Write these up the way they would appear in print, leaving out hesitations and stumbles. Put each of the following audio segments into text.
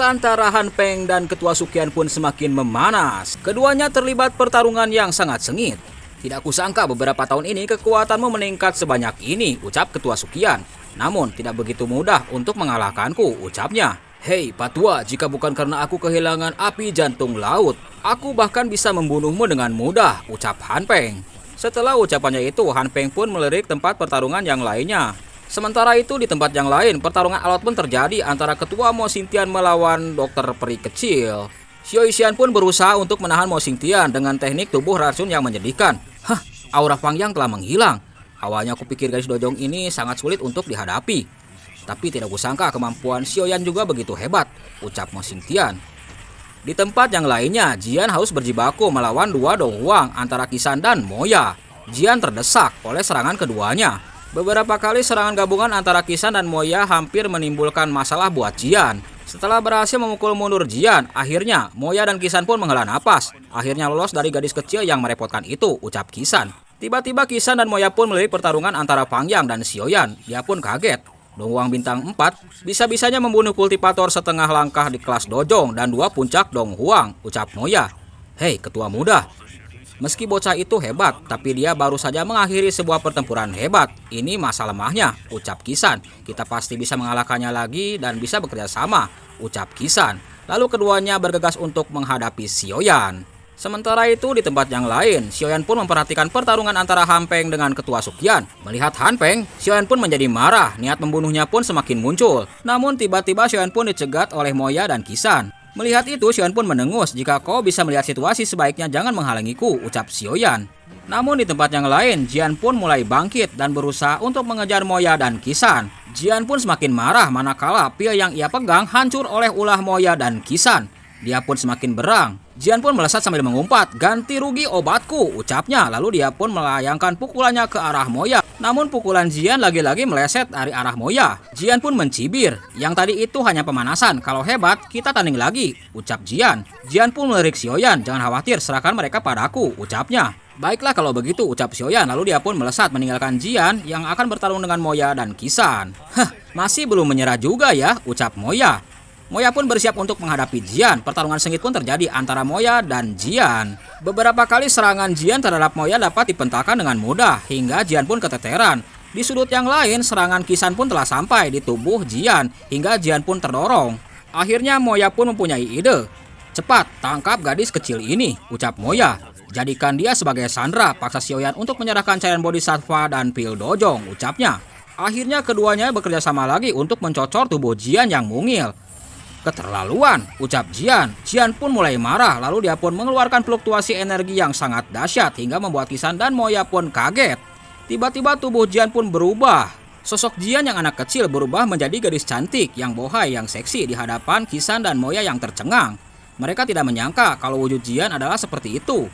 antara Han Peng dan Ketua Sukian pun semakin memanas. Keduanya terlibat pertarungan yang sangat sengit. Tidak kusangka beberapa tahun ini kekuatanmu meningkat sebanyak ini, ucap Ketua Sukian. Namun tidak begitu mudah untuk mengalahkanku, ucapnya. Hei Patua, jika bukan karena aku kehilangan api jantung laut, aku bahkan bisa membunuhmu dengan mudah, ucap Han Peng. Setelah ucapannya itu, Han Peng pun melirik tempat pertarungan yang lainnya. Sementara itu di tempat yang lain, pertarungan alot pun terjadi antara Ketua Mo Xingtian melawan Dokter Peri Kecil. Xiao Yixian pun berusaha untuk menahan Mo Xingtian dengan teknik tubuh racun yang menyedihkan. Hah, aura Fang Yang telah menghilang. Awalnya aku pikir gadis dojong ini sangat sulit untuk dihadapi. Tapi tidak kusangka kemampuan Xiao Yan juga begitu hebat, ucap Mo Xingtian. Di tempat yang lainnya, Jian harus berjibaku melawan dua Dong Huang antara Qisan dan Moya. Jian terdesak oleh serangan keduanya. Beberapa kali serangan gabungan antara Qisan dan Moya hampir menimbulkan masalah buat Jian. Setelah berhasil memukul mundur Jian, akhirnya Moya dan Qisan pun menghela napas. Akhirnya lolos dari gadis kecil yang merepotkan itu, ucap Qisan. Tiba-tiba Qisan dan Moya pun melirik pertarungan antara Fang Yang dan Xiao Yan. Dia pun kaget. Dong Huang bintang 4 bisa-bisanya membunuh kultivator setengah langkah di kelas dojong dan 2 puncak Dong Huang, ucap Moya. Hei ketua muda, meski bocah itu hebat, tapi dia baru saja mengakhiri sebuah pertempuran hebat. Ini masa lemahnya, ucap Qisan. Kita pasti bisa mengalahkannya lagi dan bisa bekerja sama, ucap Qisan. Lalu keduanya bergegas untuk menghadapi Xiao Yan. Sementara itu di tempat yang lain, Xiao Yan pun memperhatikan pertarungan antara Han Peng dengan Ketua Sukian. Melihat Han Peng, Xiao Yan pun menjadi marah, niat membunuhnya pun semakin muncul. Namun tiba-tiba Xiao Yan pun dicegat oleh Moya dan Qisan. Melihat itu, Xiao Yan pun mendengus, jika kau bisa melihat situasi sebaiknya jangan menghalangiku, ucap Xiao Yan. Namun di tempat yang lain, Jian pun mulai bangkit dan berusaha untuk mengejar Moya dan Qisan. Jian pun semakin marah manakala pil yang ia pegang hancur oleh ulah Moya dan Qisan. Dia pun semakin berang. Jian pun melesat sambil mengumpat, ganti rugi obatku, ucapnya. Lalu dia pun melayangkan pukulannya ke arah Moya. Namun pukulan Jian lagi-lagi meleset dari arah Moya. Jian pun mencibir, yang tadi itu hanya pemanasan, kalau hebat kita tanding lagi, ucap Jian. Jian pun melirik Xiao Yan, jangan khawatir, serahkan mereka padaku, ucapnya. Baiklah kalau begitu, ucap Xiao Yan. Lalu dia pun melesat meninggalkan Jian yang akan bertarung dengan Moya dan Qisan. Hah, masih belum menyerah juga ya, ucap Moya. Moya pun bersiap untuk menghadapi Jian. Pertarungan sengit pun terjadi antara Moya dan Jian. Beberapa kali serangan Jian terhadap Moya dapat dipentahkan dengan mudah, hingga Jian pun keteteran. Di sudut yang lain, serangan Qisan pun telah sampai di tubuh Jian, hingga Jian pun terdorong. Akhirnya Moya pun mempunyai ide. Cepat, tangkap gadis kecil ini, ucap Moya. Jadikan dia sebagai sandera, paksa Xiao Yan untuk menyerahkan cairan bodhisattva dan pil dojong, ucapnya. Akhirnya keduanya bekerja sama lagi untuk mencocor tubuh Jian yang mungil. Keterlaluan, ucap Jian. Jian pun mulai marah, lalu dia pun mengeluarkan fluktuasi energi yang sangat dahsyat hingga membuat Qisan dan Moya pun kaget. Tiba-tiba tubuh Jian pun berubah. Sosok Jian yang anak kecil berubah menjadi gadis cantik yang bohai yang seksi di hadapan Qisan dan Moya yang tercengang. Mereka tidak menyangka kalau wujud Jian adalah seperti itu.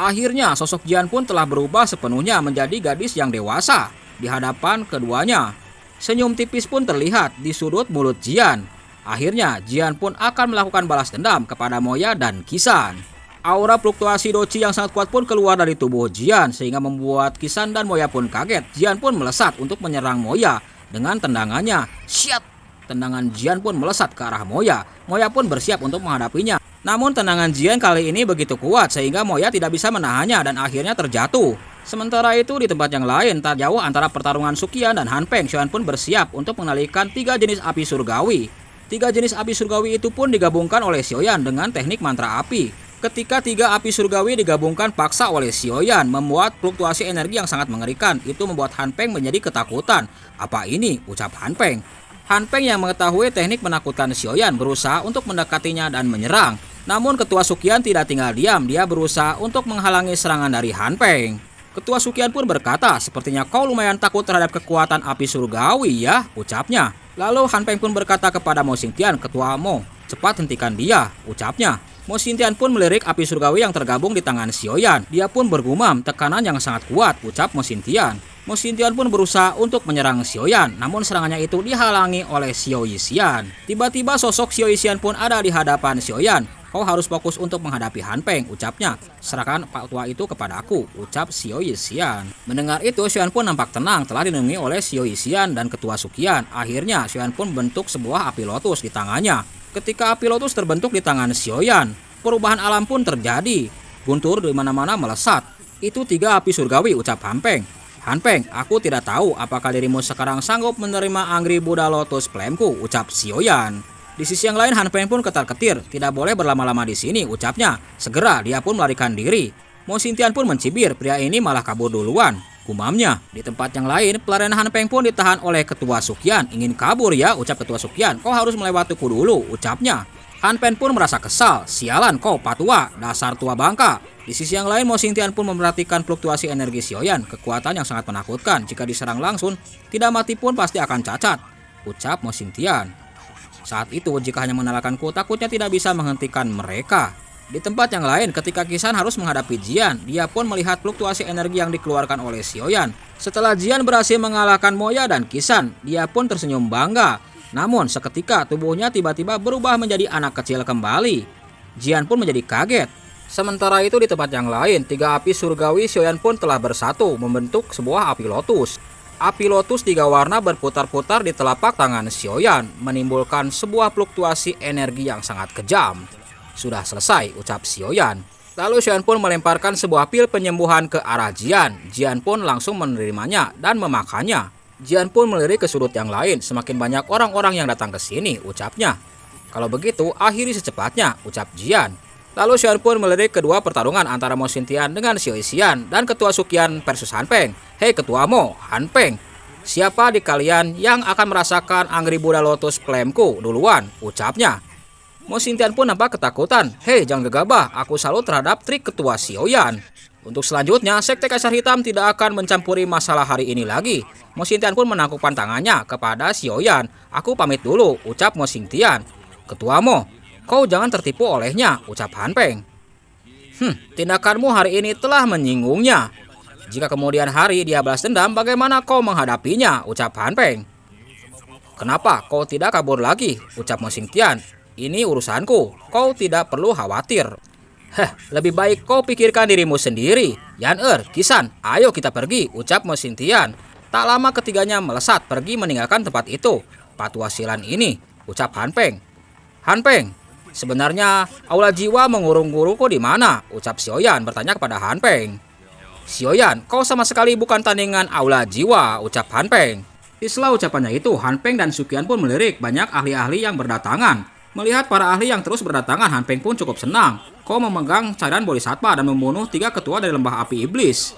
Akhirnya sosok Jian pun telah berubah sepenuhnya menjadi gadis yang dewasa di hadapan keduanya. Senyum tipis pun terlihat di sudut mulut Jian. Akhirnya, Jian pun akan melakukan balas dendam kepada Moya dan Qisan. Aura fluktuasi doci yang sangat kuat pun keluar dari tubuh Jian, sehingga membuat Qisan dan Moya pun kaget. Jian pun melesat untuk menyerang Moya dengan tendangannya. Siat! Tendangan Jian pun melesat ke arah Moya. Moya pun bersiap untuk menghadapinya. Namun tendangan Jian kali ini begitu kuat, sehingga Moya tidak bisa menahannya dan akhirnya terjatuh. Sementara itu di tempat yang lain, tak jauh antara pertarungan Sukian dan Han Peng, Xiao Yan pun bersiap untuk mengendalikan 3 jenis api surgawi. 3 jenis api surgawi itu pun digabungkan oleh Xiao Yan dengan teknik mantra api. Ketika 3 api surgawi digabungkan paksa oleh Xiao Yan, membuat fluktuasi energi yang sangat mengerikan. Itu membuat Han Peng menjadi ketakutan. Apa ini? Ucap Han Peng. Han Peng yang mengetahui teknik menakutkan Xiao Yan berusaha untuk mendekatinya dan menyerang. Namun Ketua Sukian tidak tinggal diam, dia berusaha untuk menghalangi serangan dari Han Peng. Ketua Sukian pun berkata, sepertinya kau lumayan takut terhadap kekuatan api surgawi ya, ucapnya. Lalu Han Peng pun berkata kepada Mo Xingtian, Ketua Mo, cepat hentikan dia, ucapnya. Mo Xingtian pun melirik api surgawi yang tergabung di tangan Xiao Yan. Dia pun bergumam, tekanan yang sangat kuat, ucap Mo Xingtian. Mo Xingtian pun berusaha untuk menyerang Xiao Yan, namun serangannya itu dihalangi oleh Xiao Yixian. Tiba-tiba sosok Xiao Yixian pun ada di hadapan Xiao Yan. Kau harus fokus untuk menghadapi Han Peng, ucapnya. Serahkan Pak Tua itu kepada aku, ucap Xiao Yixian. Mendengar itu, Xiao Yan pun nampak tenang, telah dilindungi oleh Xiao Yixian dan Ketua Sukian. Akhirnya, Xiao Yan pun membentuk sebuah api lotus di tangannya. Ketika api lotus terbentuk di tangan Xiaoyan, perubahan alam pun terjadi. Guntur di mana-mana melesat. Itu 3 api surgawi, ucap Han Peng. Han Peng, aku tidak tahu apakah dirimu sekarang sanggup menerima Angry Buddha Lotus Flameku, ucap Xiaoyan. Di sisi yang lain, Han Peng pun ketar-ketir. Tidak boleh berlama-lama di sini, ucapnya. Segera dia pun melarikan diri. Mo Xingtian pun mencibir, pria ini malah kabur duluan, gumamnya. Di tempat yang lain, pelarian Han Peng pun ditahan oleh Ketua Sukian. Ingin kabur ya, ucap Ketua Sukian. Kau harus melewatiku dulu, ucapnya. Han Peng pun merasa kesal. Sialan kau, patua, dasar tua bangka. Di sisi yang lain, Mo Xingtian pun memperhatikan fluktuasi energi Xiaoyan, kekuatan yang sangat menakutkan. Jika diserang langsung, tidak mati pun pasti akan cacat, ucap Mo Xingtian. Saat itu, jika hanya mengenalkanku, takutnya tidak bisa menghentikan mereka. Di tempat yang lain, ketika Qisan harus menghadapi Jian, dia pun melihat fluktuasi energi yang dikeluarkan oleh Xiaoyan. Setelah Jian berhasil mengalahkan Moya dan Qisan, dia pun tersenyum bangga. Namun, seketika tubuhnya tiba-tiba berubah menjadi anak kecil kembali. Jian pun menjadi kaget. Sementara itu di tempat yang lain, 3 api surgawi Xiaoyan pun telah bersatu membentuk sebuah api lotus. Api lotus 3 warna berputar-putar di telapak tangan Xiaoyan, menimbulkan sebuah fluktuasi energi yang sangat kejam. Sudah selesai, ucap Xiaoyan. Lalu Xiaoyan pun melemparkan sebuah pil penyembuhan ke arah Jian. Jian pun langsung menerimanya dan memakannya. Jian pun melirik ke sudut yang lain. Semakin banyak orang-orang yang datang ke sini, ucapnya. Kalau begitu, akhiri secepatnya, ucap Jian. Lalu Xiaoyan pun melirik kedua pertarungan antara Mo Xingtian dengan Xiao Xian dan Ketua Sukian versus Han Peng. Hei Ketua Mo, Han Peng, siapa di kalian yang akan merasakan Angry Buddha Lotus Flameku duluan, ucapnya. Mo Xingtian pun nampak ketakutan. Hei, jangan gegabah, aku salut terhadap trik Ketua Xiaoyan. Untuk selanjutnya, Sekte Kaisar Hitam tidak akan mencampuri masalah hari ini lagi. Mo Xingtian pun menangkupkan tangannya kepada Xiaoyan. Aku pamit dulu, ucap Mo Xingtian. Ketua Mo, kau jangan tertipu olehnya, ucap Han Peng. Tindakanmu hari ini telah menyinggungnya. Jika kemudian hari dia balas dendam, bagaimana kau menghadapinya, ucap Han Peng. Kenapa kau tidak kabur lagi, ucap Mo Xingtian. Ini urusanku, kau tidak perlu khawatir. Lebih baik kau pikirkan dirimu sendiri. Yan Qisan, ayo kita pergi, ucap Mo Xingtian. Tak lama ketiganya melesat pergi meninggalkan tempat itu. Patua silan ini, ucap Han Peng. Han Peng, sebenarnya aula jiwa mengurung guruku di mana? Ucap Xiaoyan bertanya kepada Han Peng. Xiaoyan, kau sama sekali bukan tandingan aula jiwa, ucap Han Peng. Di sela ucapannya itu, Han Peng dan Sukian pun melirik banyak ahli-ahli yang berdatangan. Melihat para ahli yang terus berdatangan, Han Peng pun cukup senang. Kau memegang cairan bodhisattva dan membunuh 3 ketua dari lembah api iblis.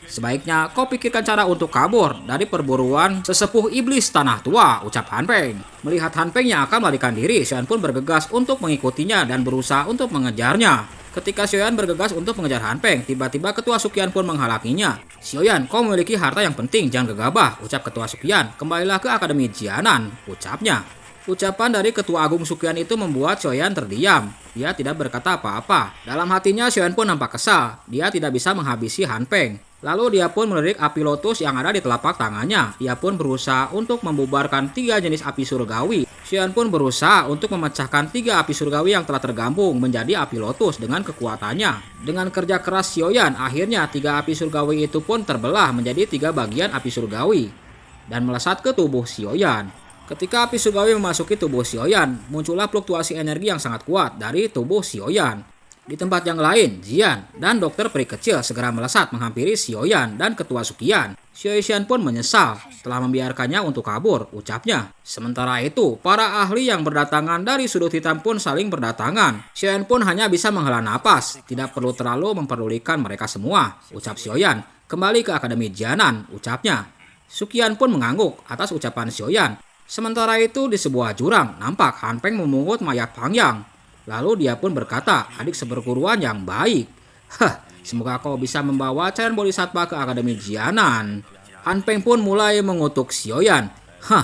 Sebaiknya kau pikirkan cara untuk kabur dari perburuan sesepuh iblis tanah tua, ucap Han Peng. Melihat Han Peng yang akan melarikan diri, Xiaoyan pun bergegas untuk mengikutinya dan berusaha untuk mengejarnya. Ketika Xiaoyan bergegas untuk mengejar Han Peng, tiba-tiba Ketua Sukian pun menghalanginya. Xiaoyan, kau memiliki harta yang penting, jangan gegabah, ucap Ketua Sukian. Kembalilah ke Akademi Jianan, ucapnya. Ucapan dari Ketua Agung Sukian itu membuat Xiaoyan terdiam. Dia tidak berkata apa-apa. Dalam hatinya Xiaoyan pun nampak kesal. Dia tidak bisa menghabisi Han Peng. Lalu dia pun melirik api lotus yang ada di telapak tangannya. Dia pun berusaha untuk membubarkan 3 jenis api surgawi. Xiaoyan pun berusaha untuk memecahkan 3 api surgawi yang telah tergabung menjadi api lotus dengan kekuatannya. Dengan kerja keras Xiaoyan, akhirnya 3 api surgawi itu pun terbelah menjadi 3 bagian api surgawi dan melesat ke tubuh Xiaoyan. Ketika api surgawi memasuki tubuh Xiaoyan, muncullah fluktuasi energi yang sangat kuat dari tubuh Xiaoyan. Di tempat yang lain, Jian dan dokter peri kecil segera melesat menghampiri Xiaoyan dan Ketua Sukian. Xiaoyan pun menyesal telah membiarkannya untuk kabur, ucapnya. Sementara itu, para ahli yang berdatangan dari sudut hitam pun saling berdatangan. Xiaoyan pun hanya bisa menghela napas, tidak perlu terlalu memperdulikan mereka semua, ucap Xiaoyan. Kembali ke Akademi Jianan, ucapnya. Sukian pun mengangguk atas ucapan Xiaoyan. Sementara itu di sebuah jurang, nampak Han Peng memungut mayat Pangyang. Lalu dia pun berkata, adik seperguruan yang baik. Semoga kau bisa membawa cairan bodhisattva ke Akademi Jianan. Han Peng pun mulai mengutuk Xiaoyan.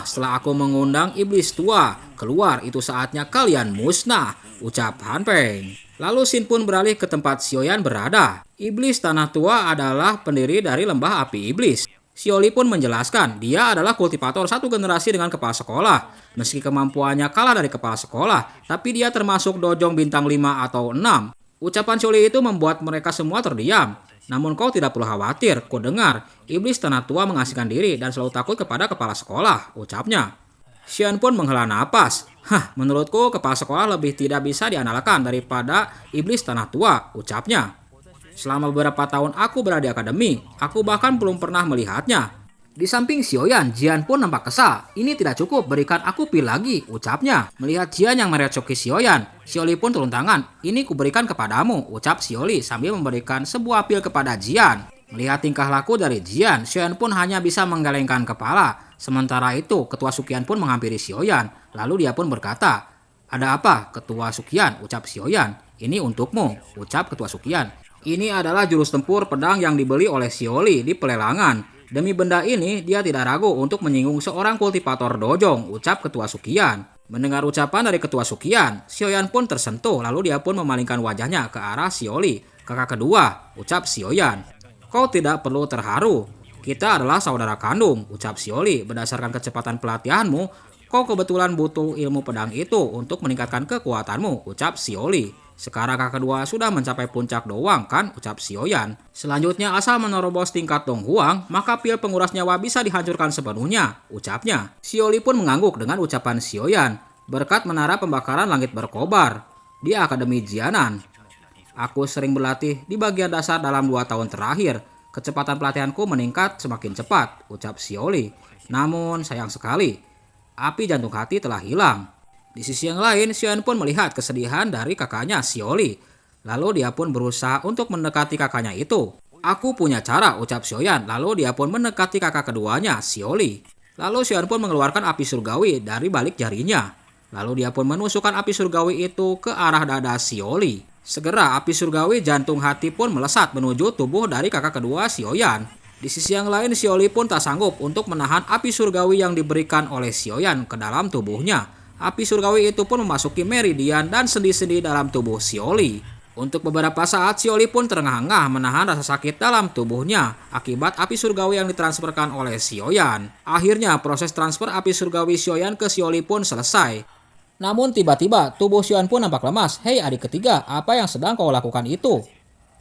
Setelah aku mengundang iblis tua, keluar itu saatnya kalian musnah, ucap Han Peng. Lalu Xin pun beralih ke tempat Xiaoyan berada. Iblis tanah tua adalah pendiri dari lembah api iblis. Xiaoli pun menjelaskan, dia adalah kultivator 1 generasi dengan kepala sekolah. Meski kemampuannya kalah dari kepala sekolah, tapi dia termasuk dojong bintang 5 atau 6. Ucapan Xiaoli itu membuat mereka semua terdiam. Namun kau tidak perlu khawatir, ku dengar, iblis tanah tua mengasingkan diri dan selalu takut kepada kepala sekolah, ucapnya. Xian pun menghela napas. Menurutku kepala sekolah lebih tidak bisa diandalkan daripada iblis tanah tua, ucapnya. Selama beberapa tahun aku berada di akademi, aku bahkan belum pernah melihatnya. Di samping Xiaoyan, Jian pun nampak kesal. Ini tidak cukup, berikan aku pil lagi, ucapnya. Melihat Jian yang merecoki Xiaoyan, Xiaoli pun turun tangan. Ini kuberikan kepadamu, ucap Xiaoli sambil memberikan sebuah pil kepada Jian. Melihat tingkah laku dari Jian, Xiaoyan pun hanya bisa menggelengkan kepala. Sementara itu, Ketua Sukian pun menghampiri Xiaoyan. Lalu dia pun berkata, "Ada apa, Ketua Sukian?" ucap Xiaoyan. "Ini untukmu," ucap Ketua Sukian. Ini adalah jurus tempur pedang yang dibeli oleh Xiaoli di pelelangan. Demi benda ini, dia tidak ragu untuk menyinggung seorang kultivator dojong, ucap Ketua Sukian. Mendengar ucapan dari Ketua Sukian, Xiaoyan pun tersentuh, lalu dia pun memalingkan wajahnya ke arah Xiaoli. "Kakak kedua," ucap Xiaoyan. "Kau tidak perlu terharu. Kita adalah saudara kandung," ucap Xiaoli. "Berdasarkan kecepatan pelatihanmu, kau kebetulan butuh ilmu pedang itu untuk meningkatkan kekuatanmu," ucap Xiaoli. "Sekarang kakak kedua sudah mencapai puncak doang kan?" ucap Xiaoyan. "Selanjutnya asal menerobos tingkat Dong Huang, maka pil penguras nyawa bisa dihancurkan sepenuhnya," ucapnya. Xiaoli pun mengangguk dengan ucapan Xiaoyan. "Berkat menara pembakaran langit berkobar di Akademi Jianan, aku sering berlatih di bagian dasar dalam 2 tahun terakhir. Kecepatan pelatihanku meningkat semakin cepat," ucap Xiaoli. "Namun sayang sekali, api jantung hati telah hilang." Di sisi yang lain, Xiaoyan pun melihat kesedihan dari kakaknya Xiaoli. Lalu dia pun berusaha untuk mendekati kakaknya itu. "Aku punya cara," ucap Xiaoyan. Lalu dia pun mendekati kakak keduanya, Xiaoli. Lalu Xiaoyan pun mengeluarkan api surgawi dari balik jarinya. Lalu dia pun menusukkan api surgawi itu ke arah dada Xiaoli. Segera api surgawi jantung hati pun melesat menuju tubuh dari kakak kedua Xiaoyan. Di sisi yang lain, Xiaoli pun tak sanggup untuk menahan api surgawi yang diberikan oleh Xiaoyan ke dalam tubuhnya. Api surgawi itu pun memasuki meridian dan sendi-sendi dalam tubuh Xiaoli. Untuk beberapa saat, Xiaoli pun terengah-engah menahan rasa sakit dalam tubuhnya akibat api surgawi yang ditransferkan oleh Xiaoyan. Akhirnya, proses transfer api surgawi Xiaoyan ke Xiaoli pun selesai. Namun tiba-tiba, tubuh Xiaoyan pun nampak lemas. "Hei adik ketiga, apa yang sedang kau lakukan itu?"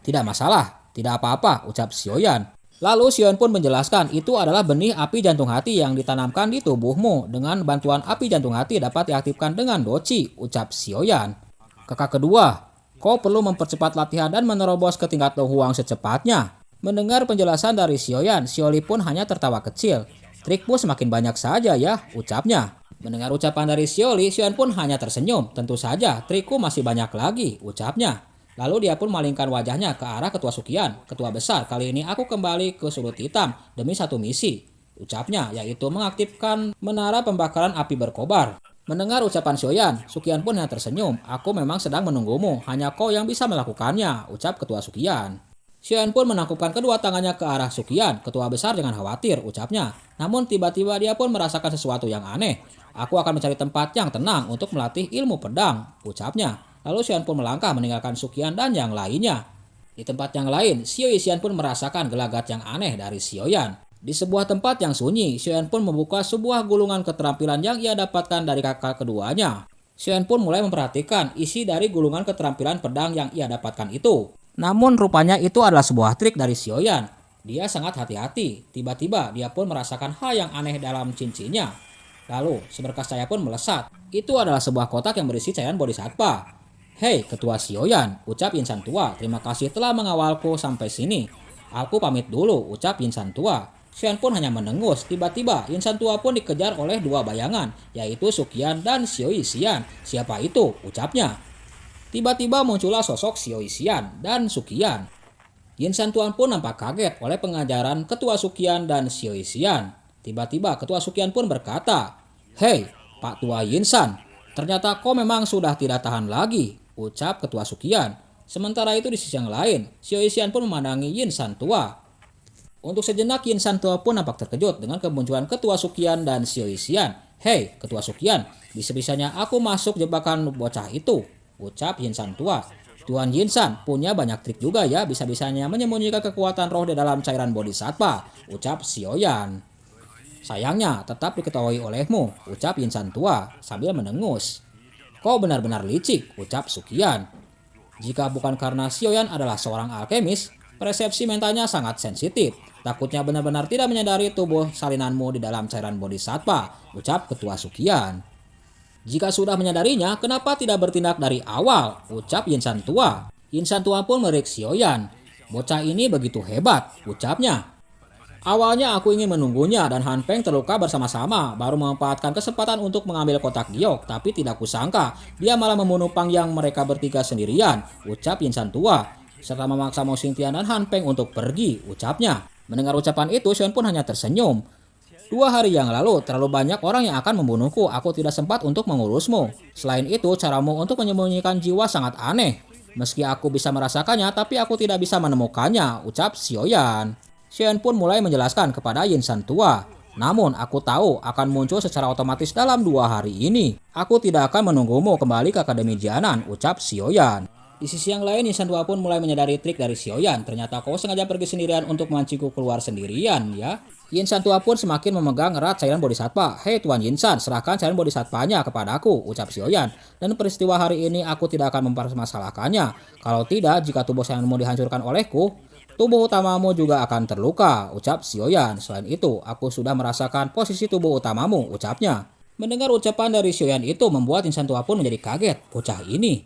"Tidak masalah, tidak apa-apa," ucap Xiaoyan. Lalu Xiaoyan pun menjelaskan, "Itu adalah benih api jantung hati yang ditanamkan di tubuhmu. Dengan bantuan api jantung hati dapat diaktifkan dengan doci," ucap Xiaoyan. "Kakak kedua, kau perlu mempercepat latihan dan menerobos ke tingkat Dong Huang secepatnya." Mendengar penjelasan dari Xiaoyan, Xiaoli pun hanya tertawa kecil. "Trikmu semakin banyak saja ya," ucapnya. Mendengar ucapan dari Xiaoli, Xiaoyan pun hanya tersenyum. "Tentu saja, trikku masih banyak lagi," ucapnya. Lalu dia pun malingkan wajahnya ke arah Ketua Sukian. "Ketua besar, kali ini aku kembali ke sudut hitam demi satu misi," ucapnya, yaitu mengaktifkan menara pembakaran api berkobar. Mendengar ucapan Xiaoyan, Sukian pun hanya tersenyum. "Aku memang sedang menunggumu, hanya kau yang bisa melakukannya," ucap Ketua Sukian. Xiaoyan pun menangkupkan kedua tangannya ke arah Sukian. "Ketua besar jangan khawatir," ucapnya. Namun tiba-tiba dia pun merasakan sesuatu yang aneh. "Aku akan mencari tempat yang tenang untuk melatih ilmu pedang," ucapnya. Lalu Xiaoyan pun melangkah meninggalkan Sukian dan yang lainnya. Di tempat yang lain, Xiaoyan pun merasakan gelagat yang aneh dari Xiaoyan. Di sebuah tempat yang sunyi, Xiaoyan pun membuka sebuah gulungan keterampilan yang ia dapatkan dari kakak keduanya. Xiaoyan pun mulai memperhatikan isi dari gulungan keterampilan pedang yang ia dapatkan itu. Namun rupanya itu adalah sebuah trik dari Xiaoyan. Dia sangat hati-hati. Tiba-tiba dia pun merasakan hal yang aneh dalam cincinnya. Lalu seberkas cahaya pun melesat. Itu adalah sebuah kotak yang berisi cairan bodhisattva. "Hei Ketua Xiaoyan," ucap Yinsan tua, "terima kasih telah mengawalku sampai sini. Aku pamit dulu," ucap Yinsan tua. Xiaoyan pun hanya menengus. Tiba-tiba Yinsan tua pun dikejar oleh dua bayangan, yaitu Sukian dan Xiaoyan. "Siapa itu?" ucapnya. Tiba-tiba muncullah sosok Xiaoyan dan Sukian. Yinsan tua pun nampak kaget oleh pengajaran Ketua Sukian dan Xiaoyan. Tiba-tiba Ketua Sukian pun berkata, "Hei Pak Tua Yinsan, ternyata kau memang sudah tidak tahan lagi," ucap Ketua Sukian. Sementara itu di sisi yang lain, Xiaoyan pun memandangi Yinsan tua. Untuk sejenak Yinsan tua pun nampak terkejut dengan kemunculan Ketua Sukian dan Xiaoyan. "Hei Ketua Sukian, bisa-bisanya aku masuk jebakan bocah itu," ucap Yinsan tua. "Tuan Yinsan punya banyak trik juga ya, bisa-bisanya menyembunyikan kekuatan roh di dalam cairan bodhisattva," ucap Xiaoyan. "Sayangnya tetap diketahui olehmu," ucap Yinsan tua sambil menengus. "Kau benar-benar licik," ucap Sukian. "Jika bukan karena Xiaoyan adalah seorang alkemis, Persepsi mentalnya sangat sensitif. Takutnya benar-benar tidak menyadari tubuh salinanmu di dalam cairan bodhisattva, ucap Ketua Sukian. Jika sudah menyadarinya, kenapa tidak bertindak dari awal? Ucap Yin Shan Tua. Yin Shan Tua pun melirik Xiaoyan. Bocah ini begitu hebat, ucapnya. Awalnya aku ingin menunggunya dan Han Peng terluka bersama-sama, baru memanfaatkan kesempatan untuk mengambil kotak giok, tapi tidak kusangka dia malah membunuh Pang Yang mereka bertiga sendirian, ucap Yin Shan Tua, serta memaksa Mo Xingtian dan Han Peng untuk pergi, ucapnya. Mendengar ucapan itu, Xion pun hanya tersenyum. 2 hari yang lalu, terlalu banyak orang yang akan membunuhku. Aku tidak sempat untuk mengurusmu. Selain itu, caramu untuk menyembunyikan jiwa sangat aneh. Meski aku bisa merasakannya, tapi aku tidak bisa menemukannya, ucap Xiaoyan. Xiaoyan pun mulai menjelaskan kepada Yin Shan Tua. Namun, aku tahu akan muncul secara otomatis dalam 2 hari ini. Aku tidak akan menunggumu kembali ke Akademi Jianan, ucap Xiaoyan. Di sisi yang lain, Yin Shan Tua pun mulai menyadari trik dari Xiaoyan. Ternyata kau sengaja pergi sendirian untuk memancingku keluar sendirian, ya. Yin Shan Tua pun semakin memegang erat cairan bodhisattva. Hei Tuan Yin Shan, serahkan cairan bodhisattvanya kepadaku, ucap Xiaoyan. Dan peristiwa hari ini aku tidak akan mempermasalahkannya. Kalau tidak, jika tubuh sayanganmu dihancurkan olehku, tubuh utamamu juga akan terluka, ucap Xiaoyan. Selain itu, aku sudah merasakan posisi tubuh utamamu, ucapnya. Mendengar ucapan dari Xiaoyan itu membuat Yin Shan Tua pun menjadi kaget. Bocah ini,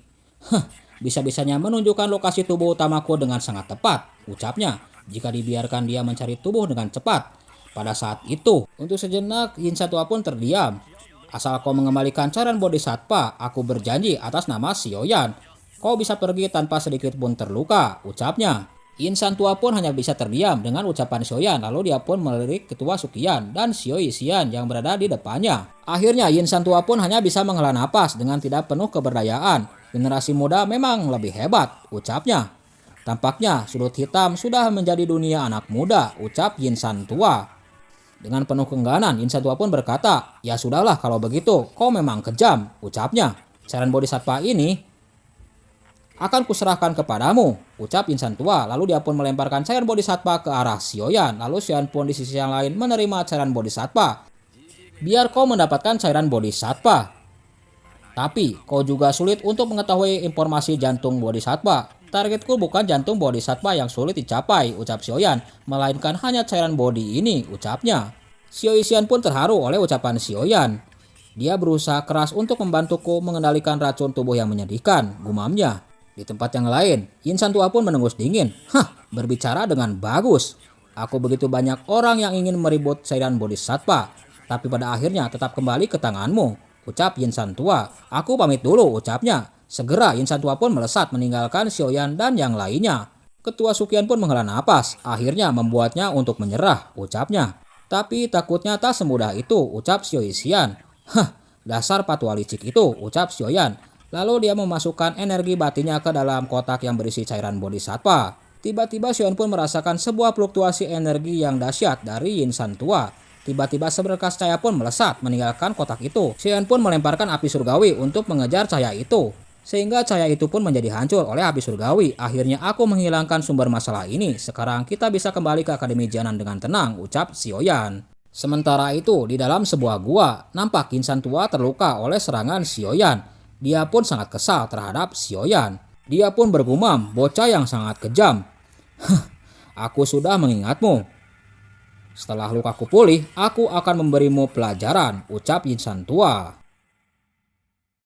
bisa-bisanya menunjukkan lokasi tubuh utamaku dengan sangat tepat, ucapnya. Jika dibiarkan dia mencari tubuh dengan cepat. Pada saat itu, untuk sejenak Yin Shan Tua pun terdiam. Asal kau mengembalikan cairan bodhisattva, aku berjanji atas nama Xiaoyan. Kau bisa pergi tanpa sedikit pun terluka, ucapnya. Yin Shan Tua pun hanya bisa terdiam dengan ucapan Xiaoyan, lalu dia pun melirik Ketua Sukian dan Xiao Xian yang berada di depannya. Akhirnya Yin Shan Tua pun hanya bisa menghela napas dengan tidak penuh keberdayaan. Generasi muda memang lebih hebat, ucapnya. Tampaknya sudut hitam sudah menjadi dunia anak muda, ucap Yin Shan Tua. Dengan penuh keengganan, Yin Shan Tua pun berkata, ya sudahlah kalau begitu, kau memang kejam, ucapnya. Cairan bodhisattva ini akan kuserahkan kepadamu, ucap Yin Shan Tua. Lalu dia pun melemparkan cairan bodhisattva ke arah Xiaoyan. Lalu Xiaoyan pun di sisi yang lain menerima cairan bodhisattva. Biar kau mendapatkan cairan bodhisattva. Tapi kau juga sulit untuk mengetahui informasi jantung bodhisattva. Targetku bukan jantung bodhisattva yang sulit dicapai, ucap Xiaoyan, melainkan hanya cairan body ini, ucapnya. Xiao Xian pun terharu oleh ucapan Xiaoyan. Dia berusaha keras untuk membantuku mengendalikan racun tubuh yang menyedihkan, gumamnya. Di tempat yang lain, Yin Shan Tua pun menengus dingin. Berbicara dengan bagus. Aku begitu banyak orang yang ingin meribut cairan bodhisattva, tapi pada akhirnya tetap kembali ke tanganmu, ucap Yin Shan Tua. Aku pamit dulu, ucapnya. Segera Yin Shan Tua pun melesat meninggalkan Xiaoyan dan yang lainnya. Ketua Sukian pun menghela napas, akhirnya membuatnya untuk menyerah, ucapnya. Tapi takutnya tak semudah itu, ucap Xiao Xian. Dasar patwa licik itu, ucap Xiaoyan. Lalu dia memasukkan energi batinnya ke dalam kotak yang berisi cairan bodhisattva. Tiba-tiba Xiaoyan pun merasakan sebuah fluktuasi energi yang dahsyat dari Yin Shan Tua. Tiba-tiba seberkas cahaya pun melesat meninggalkan kotak itu. Xiaoyan pun melemparkan api surgawi untuk mengejar cahaya itu. Sehingga cahaya itu pun menjadi hancur oleh api surgawi. Akhirnya aku menghilangkan sumber masalah ini. Sekarang kita bisa kembali ke Akademi Jianan dengan tenang, ucap Xiaoyan. Sementara itu, di dalam sebuah gua, nampak Yin Shan Tua terluka oleh serangan Xiaoyan. Dia pun sangat kesal terhadap Xiaoyan. Dia pun bergumam, bocah yang sangat kejam. Aku sudah mengingatmu. Setelah lukaku pulih, aku akan memberimu pelajaran, ucap Yin Shan Tua.